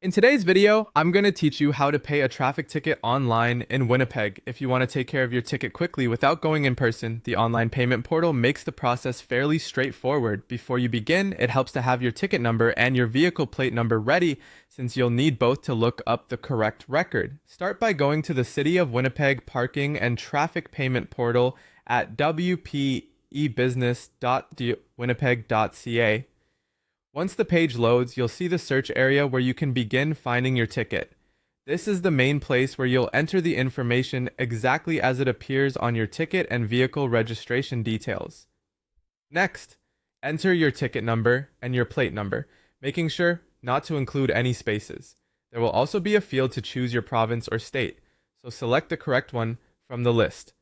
In today's video, I'm going to teach you how to pay a traffic ticket online in Winnipeg. If you want to take care of your ticket quickly without going in person, the online payment portal makes the process fairly straightforward. Before you begin, it helps to have your ticket number and your vehicle plate number ready, since you'll need both to look up the correct record. Start by going to the City of Winnipeg Parking and Traffic Payment Portal at wpebusiness.winnipeg.ca. Once the page loads, you'll see the search area where you can begin finding your ticket. This is the main place where you'll enter the information exactly as it appears on your ticket and vehicle registration details. Next, enter your ticket number and your plate number, making sure not to include any spaces. There will also be a field to choose your province or state, so select the correct one from the list.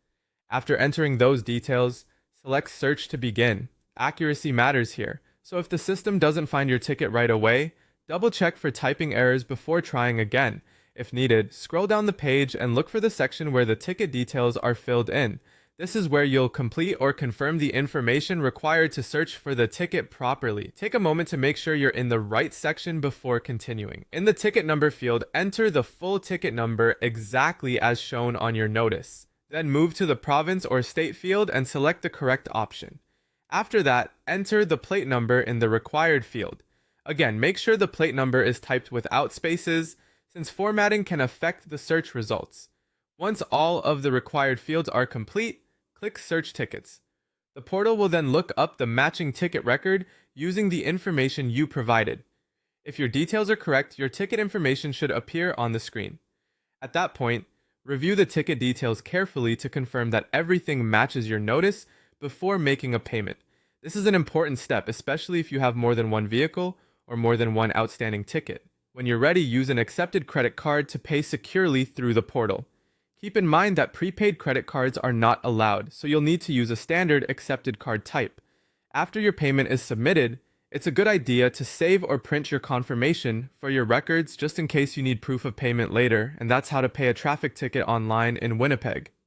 After entering those details, select Search to begin. Accuracy matters here. So if the system doesn't find your ticket right away, double check for typing errors before trying again. If needed, scroll down the page and look for the section where the ticket details are filled in. This is where you'll complete or confirm the information required to search for the ticket properly. Take a moment to make sure you're in the right section before continuing. In the ticket number field, enter the full ticket number exactly as shown on your notice. Then move to the province or state field and select the correct option. After that, enter the plate number in the required field. Again, make sure the plate number is typed without spaces, since formatting can affect the search results. Once all of the required fields are complete, click Search Tickets. The portal will then look up the matching ticket record using the information you provided. If your details are correct, your ticket information should appear on the screen. At that point, review the ticket details carefully to confirm that everything matches your notice before making a payment. This is an important step, especially if you have more than one vehicle or more than one outstanding ticket. When you're ready, use an accepted credit card to pay securely through the portal. Keep in mind that prepaid credit cards are not allowed, so you'll need to use a standard accepted card type. After your payment is submitted, it's a good idea to save or print your confirmation for your records just in case you need proof of payment later, and that's how to pay a traffic ticket online in Winnipeg.